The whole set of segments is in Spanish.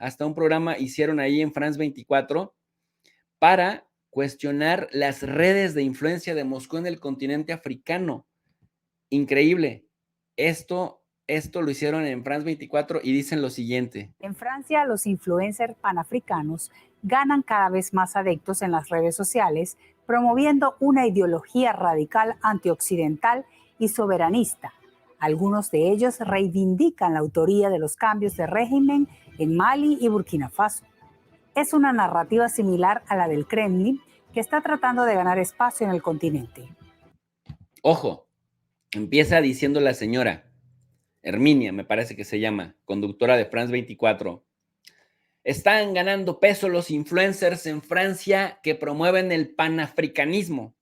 hasta un programa hicieron ahí en France 24 para cuestionar las redes de influencia de Moscú en el continente africano. Increíble. Esto lo hicieron en France 24 y dicen lo siguiente. En Francia, los influencers panafricanos ganan cada vez más adeptos en las redes sociales, promoviendo una ideología radical antioccidental y soberanista. Algunos de ellos reivindican la autoría de los cambios de régimen en Mali y Burkina Faso. Es una narrativa similar a la del Kremlin, que está tratando de ganar espacio en el continente. Ojo, empieza diciendo la señora Herminia, me parece que se llama, conductora de France 24. Están ganando peso los influencers en Francia que promueven el panafricanismo.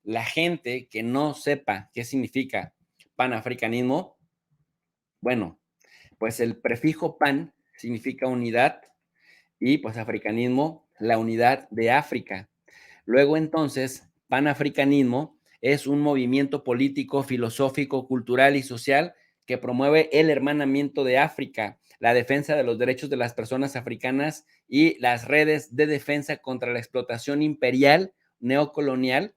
La gente que no sepa qué significa panafricanismo, bueno, pues el prefijo pan significa unidad y pues africanismo, la unidad de África. Luego entonces, panafricanismo es un movimiento político, filosófico, cultural y social que promueve el hermanamiento de África, la defensa de los derechos de las personas africanas y las redes de defensa contra la explotación imperial neocolonial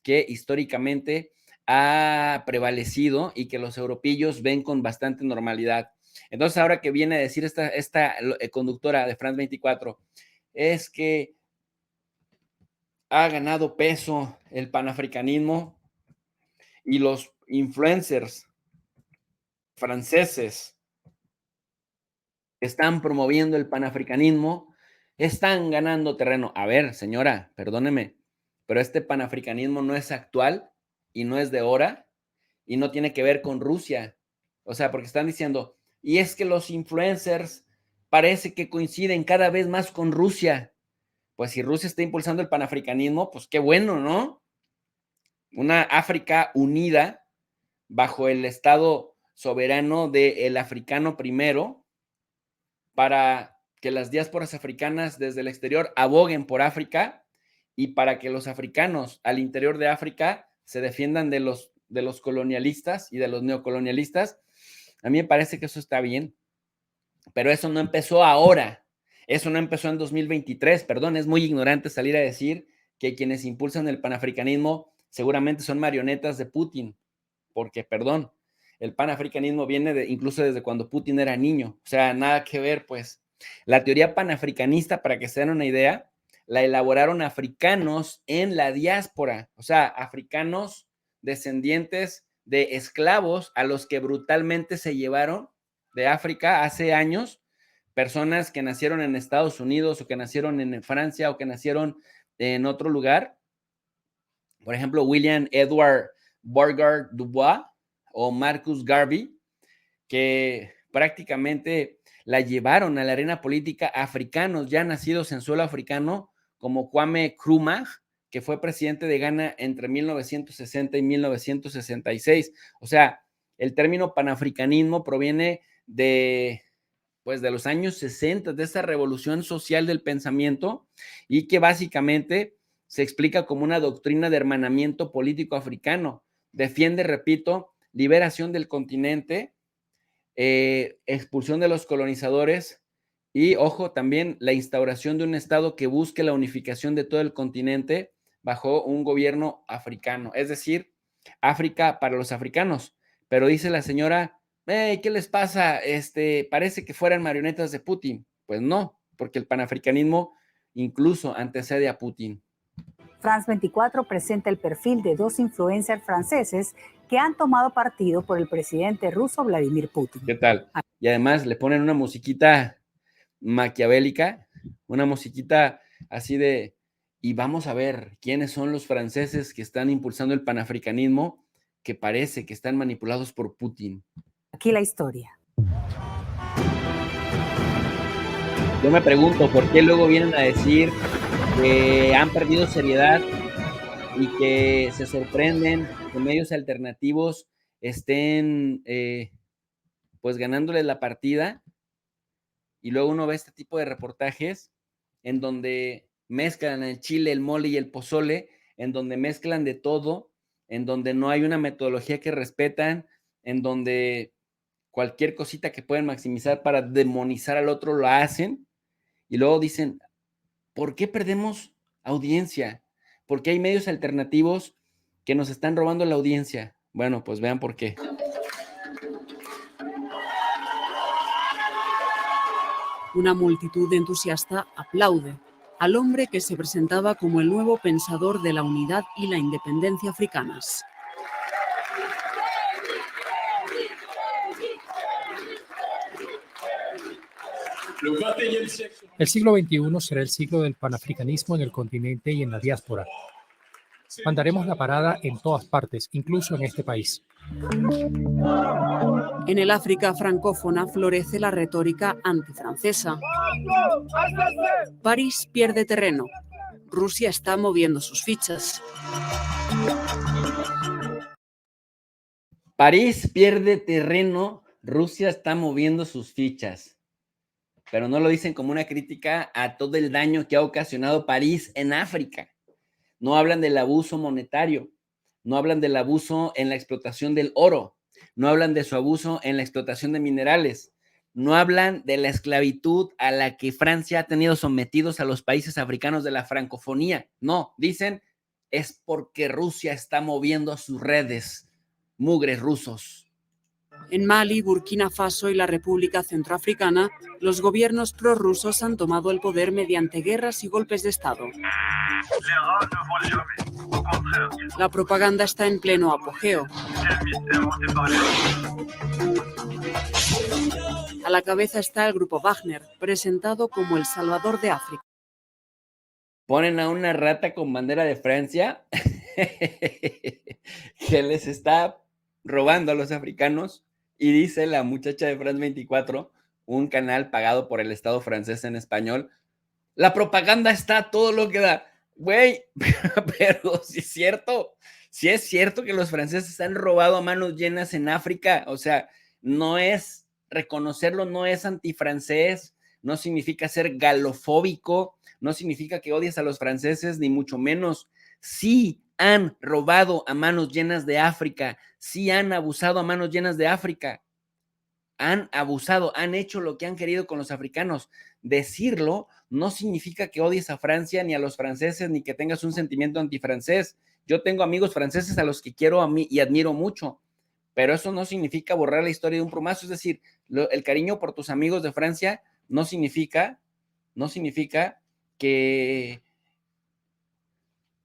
que históricamente ha prevalecido y que los europeos ven con bastante normalidad. Entonces, ahora que viene a decir esta conductora de France 24, es que ha ganado peso el panafricanismo y los influencers franceses están promoviendo el panafricanismo, están ganando terreno. A ver, señora, perdóneme, pero este panafricanismo no es actual y no es de ahora y no tiene que ver con Rusia. O sea, porque están diciendo, y es que los influencers parece que coinciden cada vez más con Rusia. Pues si Rusia está impulsando el panafricanismo, pues qué bueno, ¿no? Una África unida bajo el Estado soberano del africano primero, para que las diásporas africanas desde el exterior aboguen por África y para que los africanos al interior de África se defiendan de los colonialistas y de los neocolonialistas. A mí me parece que eso está bien, pero eso no empezó ahora, eso no empezó en 2023, perdón, es muy ignorante salir a decir que quienes impulsan el panafricanismo seguramente son marionetas de Putin, porque, perdón, el panafricanismo viene incluso desde cuando Putin era niño, o sea, nada que ver, pues. La teoría panafricanista, para que se den una idea, la elaboraron africanos en la diáspora, o sea, africanos descendientes de esclavos a los que brutalmente se llevaron de África hace años, personas que nacieron en Estados Unidos o que nacieron en Francia o que nacieron en otro lugar. Por ejemplo, William Edward Burgard Dubois o Marcus Garvey, que prácticamente la llevaron a la arena política africanos ya nacidos en suelo africano, como Kwame Nkrumah, que fue presidente de Ghana entre 1960 y 1966. O sea, el término panafricanismo proviene pues, de los años 60, de esa revolución social del pensamiento, y que básicamente se explica como una doctrina de hermanamiento político africano. Defiende, repito, liberación del continente, expulsión de los colonizadores y, ojo, también la instauración de un Estado que busque la unificación de todo el continente bajo un gobierno africano, es decir, África para los africanos. Pero dice la señora, hey, ¿qué les pasa? Parece que fueran marionetas de Putin. Pues no, porque el panafricanismo incluso antecede a Putin. France 24 presenta el perfil de dos influencers franceses que han tomado partido por el presidente ruso Vladimir Putin. ¿Qué tal? Y además le ponen una musiquita maquiavélica, una musiquita así de, y vamos a ver quiénes son los franceses que están impulsando el panafricanismo, que parece que están manipulados por Putin. Aquí la historia. Yo me pregunto por qué luego vienen a decir que han perdido seriedad y que se sorprenden que medios alternativos estén pues ganándoles la partida, y luego uno ve este tipo de reportajes en donde mezclan el chile, el mole y el pozole, en donde mezclan de todo, en donde no hay una metodología que respetan, en donde cualquier cosita que pueden maximizar para demonizar al otro lo hacen y luego dicen, ¿por qué perdemos audiencia? Porque hay medios alternativos que nos están robando la audiencia. Bueno, pues vean por qué. Una multitud entusiasta aplaude al hombre que se presentaba como el nuevo pensador de la unidad y la independencia africanas. El siglo XXI será el siglo del panafricanismo en el continente y en la diáspora. Mandaremos la parada en todas partes, incluso en este país. En el África francófona florece la retórica antifrancesa. París pierde terreno. Rusia está moviendo sus fichas. París pierde terreno, Rusia está moviendo sus fichas. Pero no lo dicen como una crítica a todo el daño que ha ocasionado París en África. No hablan del abuso monetario, no hablan del abuso en la explotación del oro, no hablan de su abuso en la explotación de minerales, no hablan de la esclavitud a la que Francia ha tenido sometidos a los países africanos de la francofonía. No, dicen, es porque Rusia está moviendo sus redes, mugres rusos. En Mali, Burkina Faso y la República Centroafricana, los gobiernos prorrusos han tomado el poder mediante guerras y golpes de Estado. La propaganda está en pleno apogeo. A la cabeza está el grupo Wagner, presentado como el Salvador de África. Ponen a una rata con bandera de Francia que les está robando a los africanos, y dice la muchacha de France 24, un canal pagado por el Estado francés en español, la propaganda está todo lo que da. Güey, pero si es cierto que los franceses han robado a manos llenas en África, o sea, no es reconocerlo, no es antifrancés, no significa ser galofóbico, no significa que odies a los franceses, ni mucho menos. Sí han robado a manos llenas de África, sí han abusado a manos llenas de África, han abusado, han hecho lo que han querido con los africanos. Decirlo no significa que odies a Francia ni a los franceses, ni que tengas un sentimiento antifrancés. Yo tengo amigos franceses a los que quiero a mí y admiro mucho, pero eso no significa borrar la historia de un plumazo. Es decir, el cariño por tus amigos de Francia no significa que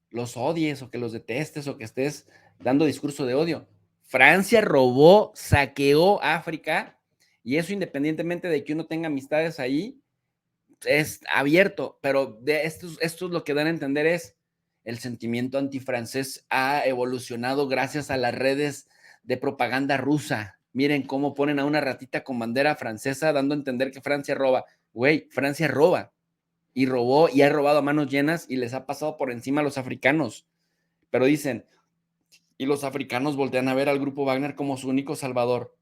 los odies o que los detestes o que estés dando discurso de odio. Francia robó, saqueó África, y eso independientemente de que uno tenga amistades ahí, es abierto, pero de esto es lo que dan a entender es el sentimiento antifrancés ha evolucionado gracias a las redes de propaganda rusa. Miren cómo ponen a una ratita con bandera francesa dando a entender que Francia roba. Güey, Francia roba. Y robó y ha robado a manos llenas y les ha pasado por encima a los africanos. Pero dicen, y los africanos voltean a ver al grupo Wagner como su único salvador.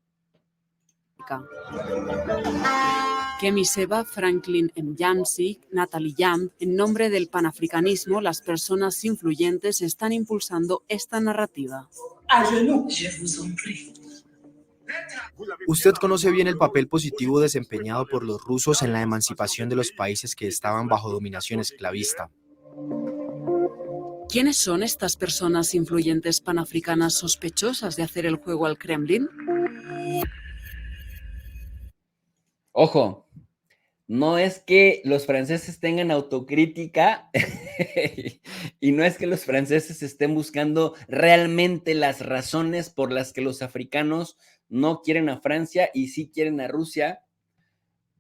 Kemi Seba, Franklin Mjansi, Natalie Yam, en nombre del panafricanismo, las personas influyentes están impulsando esta narrativa. Usted conoce bien el papel positivo desempeñado por los rusos en la emancipación de los países que estaban bajo dominación esclavista. ¿Quiénes son estas personas influyentes panafricanas sospechosas de hacer el juego al Kremlin? Ojo, no es que los franceses tengan autocrítica y no es que los franceses estén buscando realmente las razones por las que los africanos no quieren a Francia y sí quieren a Rusia,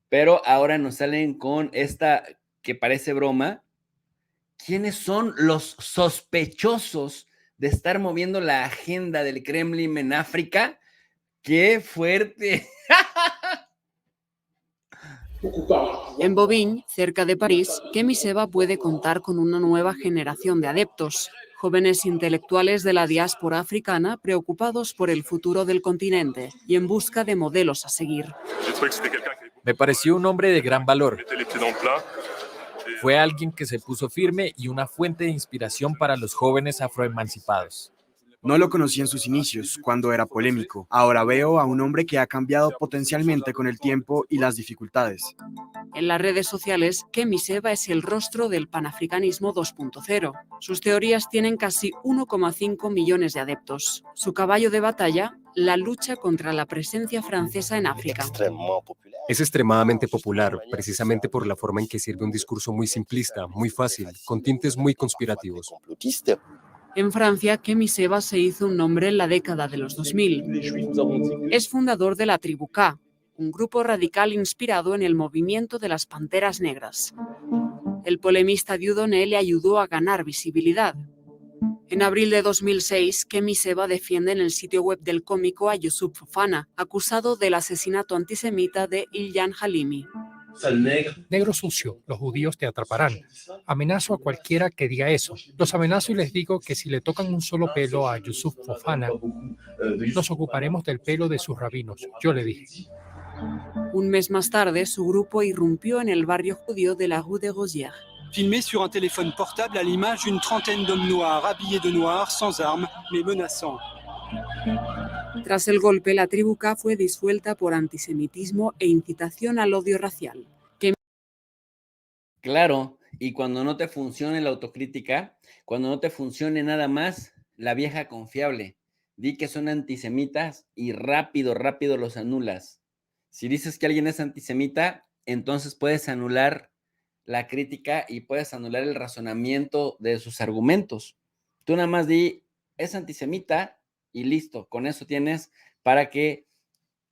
pero ahora nos salen con esta que parece broma. ¿Quiénes son los sospechosos de estar moviendo la agenda del Kremlin en África? ¡Qué fuerte! En Bobigny, cerca de París, Kemi Seba puede contar con una nueva generación de adeptos, jóvenes intelectuales de la diáspora africana preocupados por el futuro del continente y en busca de modelos a seguir. Me pareció un hombre de gran valor. Fue alguien que se puso firme y una fuente de inspiración para los jóvenes afroemancipados. No lo conocí en sus inicios, cuando era polémico. Ahora veo a un hombre que ha cambiado potencialmente con el tiempo y las dificultades. En las redes sociales, Kemi Seba es el rostro del panafricanismo 2.0. Sus teorías tienen casi 1,5 millones de adeptos. Su caballo de batalla, la lucha contra la presencia francesa en África. Es extremadamente popular, precisamente por la forma en que sirve un discurso muy simplista, muy fácil, con tintes muy conspirativos. En Francia, Kemi Seba se hizo un nombre en la década de los 2000. Es fundador de la Tribu K, un grupo radical inspirado en el movimiento de las Panteras Negras. El polemista Dieudonné le ayudó a ganar visibilidad. En abril de 2006, Kemi Seba defiende en el sitio web del cómico a Youssouf Fofana, acusado del asesinato antisemita de Ilhan Halimi. Negro sucio, los judíos te atraparán. Amenazo a cualquiera que diga eso. Los amenazo y les digo que si le tocan un solo pelo a Youssouf Fofana, nos ocuparemos del pelo de sus rabinos. Yo le dije. Un mes más tarde, su grupo irrumpió en el barrio judío de la Rue de Rosières. Filmé sur un téléphone portable à l'image d'une trentaine d'hommes noirs, habillés de noir, sans armes, mais menaçants. Tras el golpe, la Tribu K fue disuelta por antisemitismo e incitación al odio racial. Claro, y cuando no te funcione la autocrítica, cuando no te funcione nada más, la vieja confiable, di que son antisemitas y rápido los anulas. Si dices que alguien es antisemita, entonces puedes anular la crítica y puedes anular el razonamiento de sus argumentos. Tú nada más di, es antisemita y listo. Con eso tienes para que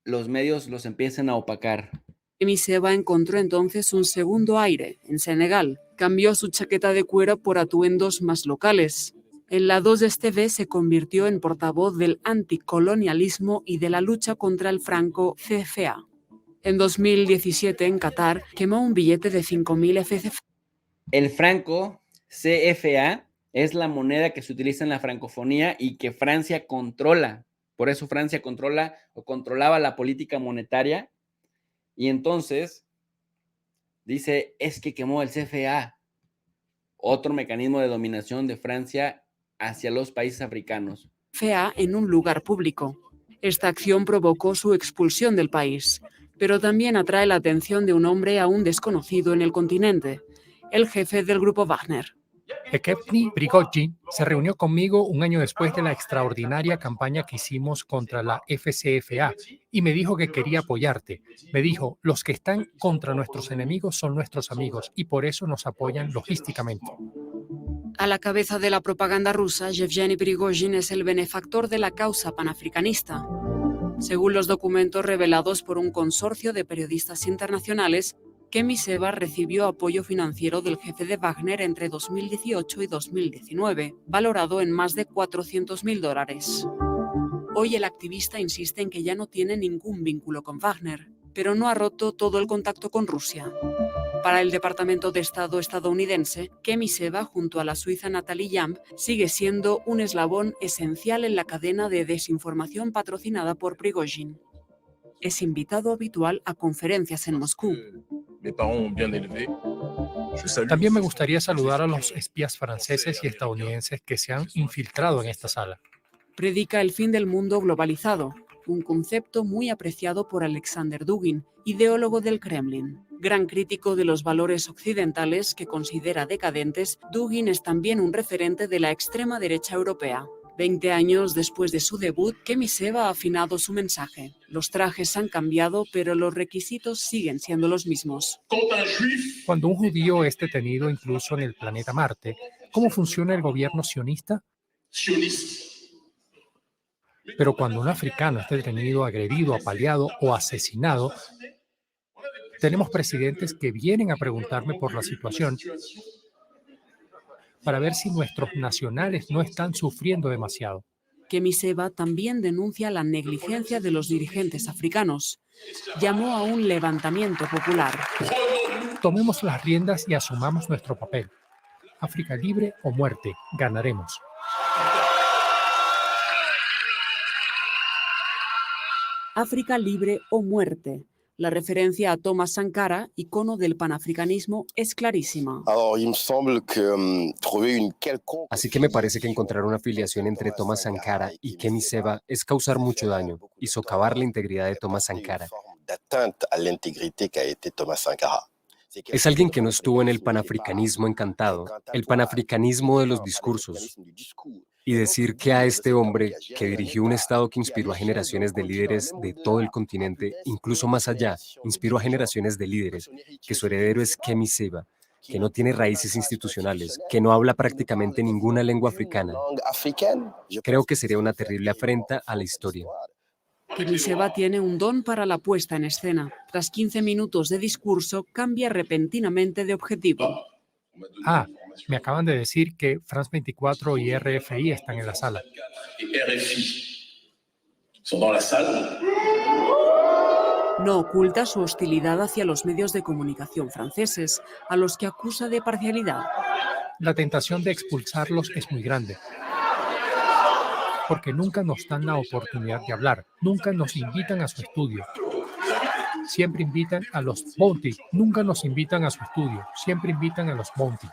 los medios los empiecen a opacar. Kemi Seba encontró entonces un segundo aire en Senegal. Cambió su chaqueta de cuero por atuendos más locales. En la 2STV se convirtió en portavoz del anticolonialismo y de la lucha contra el franco CFA. En 2017, en Qatar, quemó un billete de 5.000 FCF. El franco CFA es la moneda que se utiliza en la francofonía y que Francia controla. Por eso Francia controla o controlaba la política monetaria. Y entonces dice, es que quemó el CFA, otro mecanismo de dominación de Francia hacia los países africanos. CFA en un lugar público. Esta acción provocó su expulsión del país, pero también atrae la atención de un hombre aún desconocido en el continente, el jefe del grupo Wagner. Yevgeny Prigozhin se reunió conmigo un año después de la extraordinaria campaña que hicimos contra la FCFA y me dijo que quería apoyarte. Me dijo, los que están contra nuestros enemigos son nuestros amigos y por eso nos apoyan logísticamente. A la cabeza de la propaganda rusa, Yevgeny Prigozhin es el benefactor de la causa panafricanista. Según los documentos revelados por un consorcio de periodistas internacionales, Kemi Seba recibió apoyo financiero del jefe de Wagner entre 2018 y 2019, valorado en más de $400.000. Hoy el activista insiste en que ya no tiene ningún vínculo con Wagner, pero no ha roto todo el contacto con Rusia. Para el Departamento de Estado estadounidense, Kemi Seba, junto a la suiza Nathalie Jamp, sigue siendo un eslabón esencial en la cadena de desinformación patrocinada por Prigozhin. Es invitado habitual a conferencias en Moscú. También me gustaría saludar a los espías franceses y estadounidenses que se han infiltrado en esta sala. Predica el fin del mundo globalizado, un concepto muy apreciado por Alexander Dugin, ideólogo del Kremlin. Gran crítico de los valores occidentales que considera decadentes, Dugin es también un referente de la extrema derecha europea. 20 años después de su debut, Kemi Seba ha afinado su mensaje. Los trajes han cambiado, pero los requisitos siguen siendo los mismos. Cuando un judío es detenido incluso en el planeta Marte, ¿cómo funciona el gobierno sionista? Pero cuando un africano es detenido, agredido, apaleado o asesinado, tenemos presidentes que vienen a preguntarme por la situación para ver si nuestros nacionales no están sufriendo demasiado. Kemi Seba también denuncia la negligencia de los dirigentes africanos. Llamó a un levantamiento popular. Tomemos las riendas y asumamos nuestro papel. África libre o muerte, ganaremos. África libre o muerte. La referencia a Thomas Sankara, icono del panafricanismo, es clarísima. Así que me parece que encontrar una afiliación entre Thomas Sankara y Kemi Seba es causar mucho daño y socavar la integridad de Thomas Sankara. Es alguien que no estuvo en el panafricanismo encantado, el panafricanismo de los discursos. Y decir que a este hombre, que dirigió un Estado que inspiró a generaciones de líderes de todo el continente, incluso más allá, inspiró a generaciones de líderes, que su heredero es Kemi Seba, que no tiene raíces institucionales, que no habla prácticamente ninguna lengua africana. Creo que sería una terrible afrenta a la historia. Kemi Seba tiene un don para la puesta en escena. Tras 15 minutos de discurso, cambia repentinamente de objetivo. Me acaban de decir que France 24 y RFI están en la sala. No oculta su hostilidad hacia los medios de comunicación franceses, a los que acusa de parcialidad. La tentación de expulsarlos es muy grande, porque nunca nos dan la oportunidad de hablar, nunca nos invitan a su estudio. Siempre invitan a los Bounty, nunca nos invitan a su estudio, siempre invitan a los Bounty.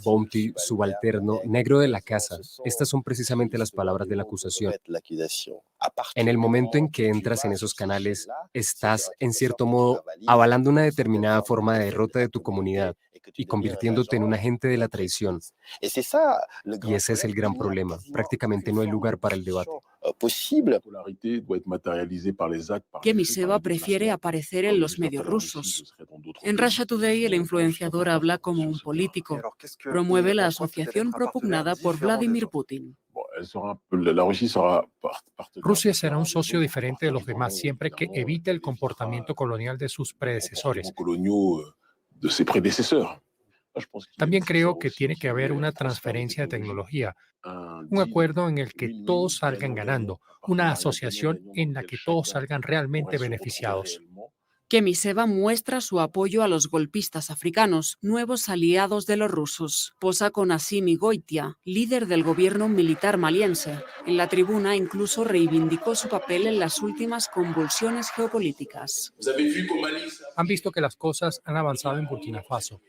Bounty, subalterno, negro de la casa. Estas son precisamente las palabras de la acusación. En el momento en que entras en esos canales, estás, en cierto modo, avalando una determinada forma de derrota de tu comunidad y convirtiéndote en un agente de la traición. Y ese es el gran problema. Prácticamente no hay lugar para el debate. Kemi Seba prefiere aparecer en los medios rusos. En Russia Today, el influenciador habla como un político. Promueve la asociación propugnada por Vladimir Putin. Rusia será un socio diferente de los demás siempre que evite el comportamiento colonial de sus predecesores. También creo que tiene que haber una transferencia de tecnología, un acuerdo en el que todos salgan ganando, una asociación en la que todos salgan realmente beneficiados. Kemi Seba muestra su apoyo a los golpistas africanos, nuevos aliados de los rusos. Posa con Assimi Goitia, líder del gobierno militar maliense. En la tribuna incluso reivindicó su papel en las últimas convulsiones geopolíticas. Han visto que las cosas han avanzado en Burkina Faso.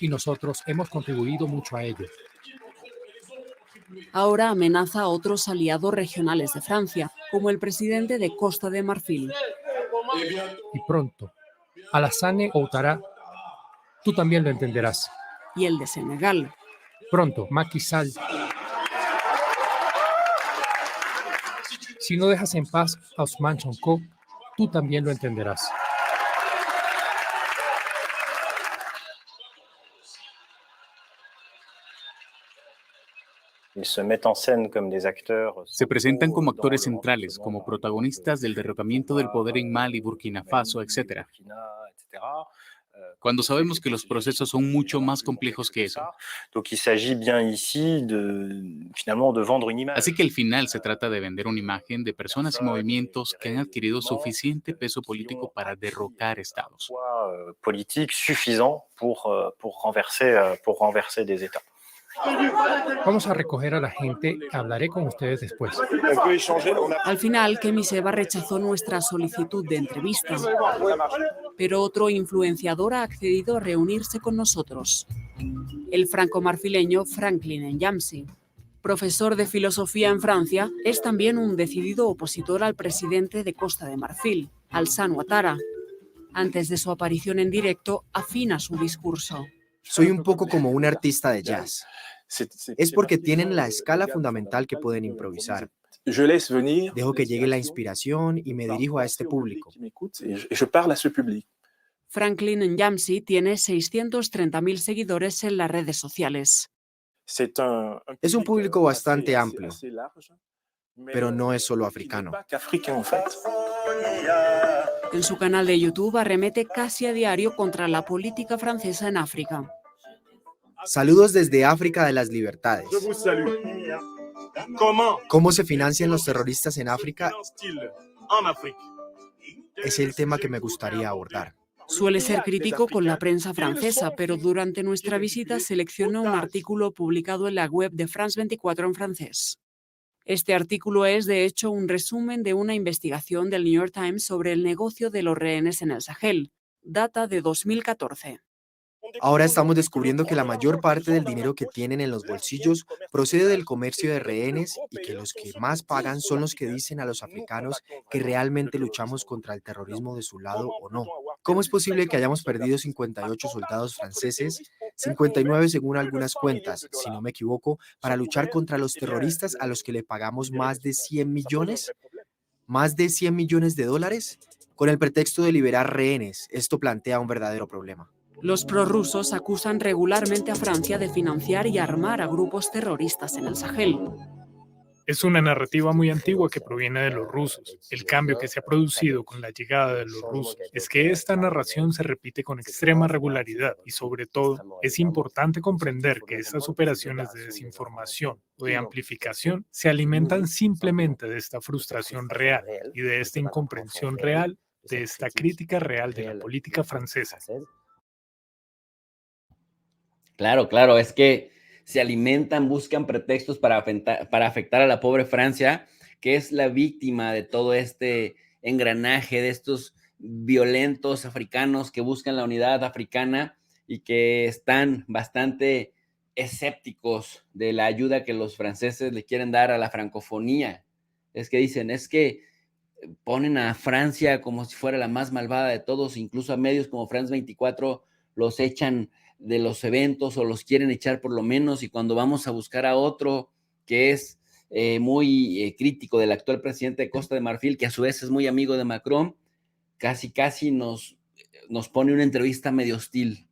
Y nosotros hemos contribuido mucho a ello. Ahora amenaza a otros aliados regionales de Francia, como el presidente de Costa de Marfil. Y pronto, Alassane Ouattara, tú también lo entenderás. Y el de Senegal. Pronto, Macky Sall. Si no dejas en paz a Ousmane Sonko, tú también lo entenderás. Se presentan como actores centrales, como protagonistas del derrocamiento del poder en Mali, Burkina Faso, etc. Cuando sabemos que los procesos son mucho más complejos que eso. Así que al final se trata de vender una imagen de personas y movimientos que han adquirido suficiente peso político para derrocar estados. Vamos a recoger a la gente, hablaré con ustedes después. Al final, Kemi Seba rechazó nuestra solicitud de entrevista, pero otro influenciador ha accedido a reunirse con nosotros. El franco-marfileño Franklin Nyamsi, profesor de filosofía en Francia, es también un decidido opositor al presidente de Costa de Marfil, Alassane Ouattara. Antes de su aparición en directo, afina su discurso. Soy un poco como un artista de jazz. Es porque tienen la escala fundamental que pueden improvisar. Dejo que llegue la inspiración y me dirijo a este público. Franklin Nyamsi tiene 630.000 seguidores en las redes sociales. Es un público bastante amplio, pero no es solo africano. En su canal de YouTube arremete casi a diario contra la política francesa en África. Saludos desde África de las Libertades. ¿Cómo se financian los terroristas en África? Es el tema que me gustaría abordar. Suele ser crítico con la prensa francesa, pero durante nuestra visita seleccionó un artículo publicado en la web de France 24 en francés. Este artículo es, de hecho, un resumen de una investigación del New York Times sobre el negocio de los rehenes en el Sahel. Data de 2014. Ahora estamos descubriendo que la mayor parte del dinero que tienen en los bolsillos procede del comercio de rehenes y que los que más pagan son los que dicen a los africanos que realmente luchamos contra el terrorismo de su lado o no. ¿Cómo es posible que hayamos perdido 58 soldados franceses, 59 según algunas cuentas, si no me equivoco, para luchar contra los terroristas a los que le pagamos más de 100 millones? ¿Más de 100 millones de dólares? Con el pretexto de liberar rehenes, esto plantea un verdadero problema. Los prorrusos acusan regularmente a Francia de financiar y armar a grupos terroristas en el Sahel. Es una narrativa muy antigua que proviene de los rusos. El cambio que se ha producido con la llegada de los rusos es que esta narración se repite con extrema regularidad y, sobre todo, es importante comprender que estas operaciones de desinformación o de amplificación se alimentan simplemente de esta frustración real y de esta incomprensión real, de esta crítica real de la política francesa. Claro, claro, es que se alimentan, buscan pretextos para afectar a la pobre Francia, que es la víctima de todo este engranaje, de estos violentos africanos que buscan la unidad africana y que están bastante escépticos de la ayuda que los franceses le quieren dar a la francofonía. Es que dicen, es que ponen a Francia como si fuera la más malvada de todos, incluso a medios como France 24 los echan de los eventos o los quieren echar por lo menos, y cuando vamos a buscar a otro que es muy crítico del actual presidente de Costa de Marfil, que a su vez es muy amigo de Macron, casi nos pone una entrevista medio hostil.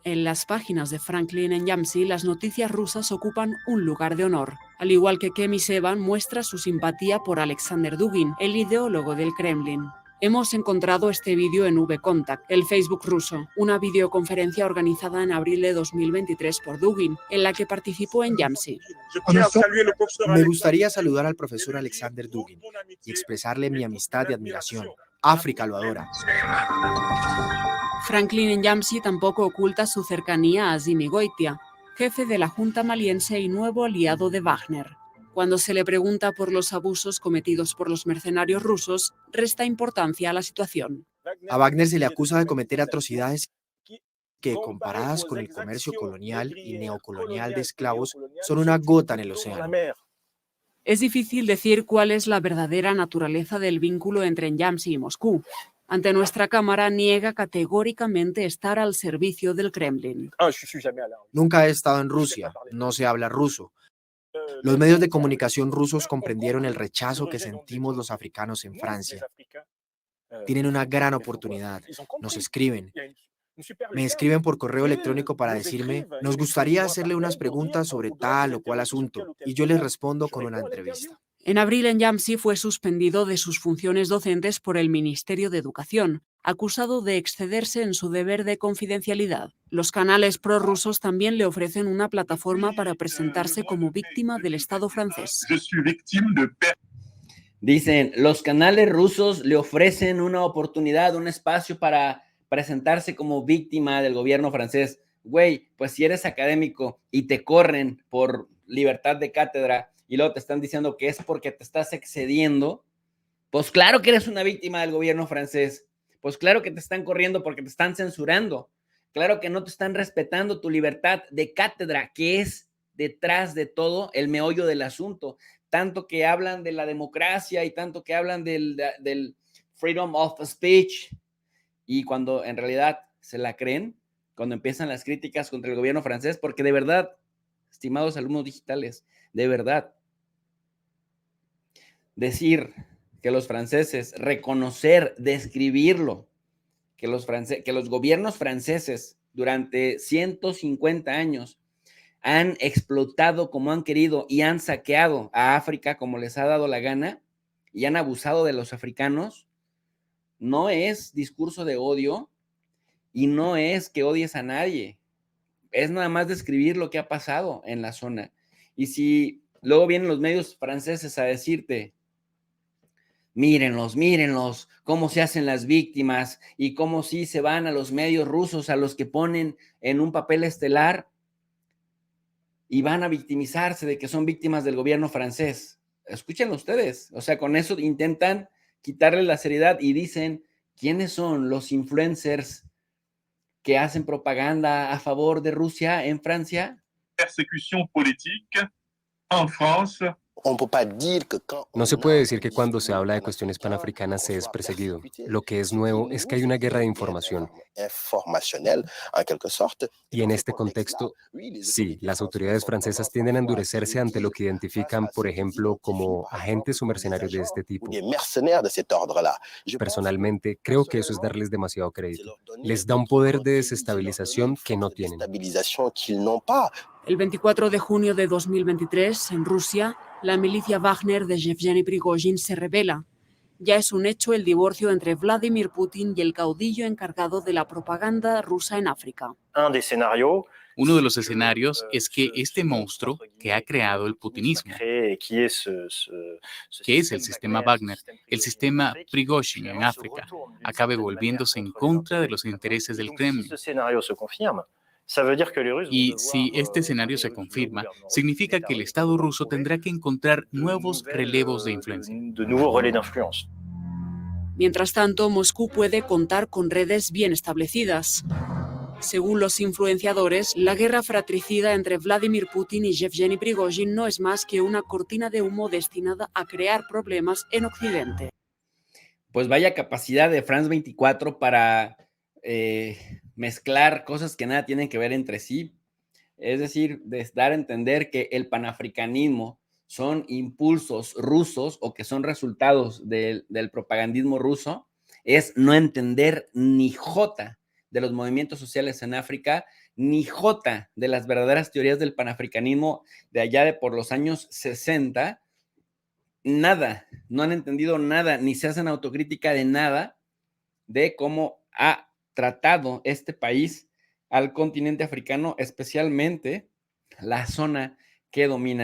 En las páginas de Franklin en Yamsi, las noticias rusas ocupan un lugar de honor. Al igual que Kemi Sevan muestra su simpatía por Alexander Dugin, el ideólogo del Kremlin. Hemos encontrado este vídeo en VKontakte, el Facebook ruso, una videoconferencia organizada en abril de 2023 por Dugin, en la que participó en Yamsi. Me gustaría saludar al profesor Alexander Dugin y expresarle mi amistad y admiración. África lo adora. Franklin en Yamsi tampoco oculta su cercanía a Simi Goitia, jefe de la Junta maliense y nuevo aliado de Wagner. Cuando se le pregunta por los abusos cometidos por los mercenarios rusos, resta importancia a la situación. A Wagner se le acusa de cometer atrocidades que, comparadas con el comercio colonial y neocolonial de esclavos, son una gota en el océano. Es difícil decir cuál es la verdadera naturaleza del vínculo entre Yamsi y Moscú. Ante nuestra cámara niega categóricamente estar al servicio del Kremlin. Nunca he estado en Rusia, no se habla ruso. Los medios de comunicación rusos comprendieron el rechazo que sentimos los africanos en Francia. Tienen una gran oportunidad. Nos escriben. Me escriben por correo electrónico para decirme, nos gustaría hacerle unas preguntas sobre tal o cual asunto, y yo les respondo con una entrevista. En abril, en Yamsi fue suspendido de sus funciones docentes por el Ministerio de Educación, acusado de excederse en su deber de confidencialidad. Los canales prorrusos también le ofrecen una plataforma para presentarse como víctima del Estado francés. Dicen, los canales rusos le ofrecen una oportunidad, un espacio para presentarse como víctima del gobierno francés. Güey, pues si eres académico y te corren por libertad de cátedra y luego te están diciendo que es porque te estás excediendo, pues claro que eres una víctima del gobierno francés. Pues claro que te están corriendo porque te están censurando. Claro que no te están respetando tu libertad de cátedra, que es detrás de todo el meollo del asunto. Tanto que hablan de la democracia y tanto que hablan del freedom of speech, y cuando en realidad se la creen, cuando empiezan las críticas contra el gobierno francés, porque de verdad, estimados alumnos digitales, de verdad, decir que los franceses, reconocer, describirlo, que los gobiernos franceses durante 150 años han explotado como han querido y han saqueado a África como les ha dado la gana y han abusado de los africanos, no es discurso de odio y no es que odies a nadie, es nada más describir lo que ha pasado en la zona. Y si luego vienen los medios franceses a decirte, mírenlos, cómo se hacen las víctimas y cómo sí se van a los medios rusos, a los que ponen en un papel estelar, y van a victimizarse de que son víctimas del gobierno francés. Escúchenlo ustedes, o sea, con eso intentan quitarle la seriedad y dicen, ¿quiénes son los influencers que hacen propaganda a favor de Rusia en Francia? Persecución política en Francia. No se puede decir que cuando se habla de cuestiones panafricanas se es perseguido. Lo que es nuevo es que hay una guerra de información. Y en este contexto, sí, las autoridades francesas tienden a endurecerse ante lo que identifican, por ejemplo, como agentes o mercenarios de este tipo. Personalmente, creo que eso es darles demasiado crédito. Les da un poder de desestabilización que no tienen. El 24 de junio de 2023, en Rusia, la milicia Wagner de Yevgeny Prigozhin se rebela. Ya es un hecho el divorcio entre Vladimir Putin y el caudillo encargado de la propaganda rusa en África. Uno de los escenarios es que este monstruo que ha creado el putinismo, que es el sistema Wagner, el sistema Prigozhin en África, acabe volviéndose en contra de los intereses del Kremlin. Y si este escenario se confirma, significa que el Estado ruso tendrá que encontrar nuevos relevos de influencia. Mientras tanto, Moscú puede contar con redes bien establecidas. Según los influenciadores, la guerra fratricida entre Vladimir Putin y Yevgeny Prigozhin no es más que una cortina de humo destinada a crear problemas en Occidente. Pues vaya capacidad de France 24 para mezclar cosas que nada tienen que ver entre sí. Es decir, dar a entender que el panafricanismo son impulsos rusos o que son resultados del propagandismo ruso, es no entender ni jota de los movimientos sociales en África, ni jota de las verdaderas teorías del panafricanismo de allá de por los años 60, nada, no han entendido nada, ni se hacen autocrítica de nada de cómo ha tratado este país al continente africano, especialmente la zona que domina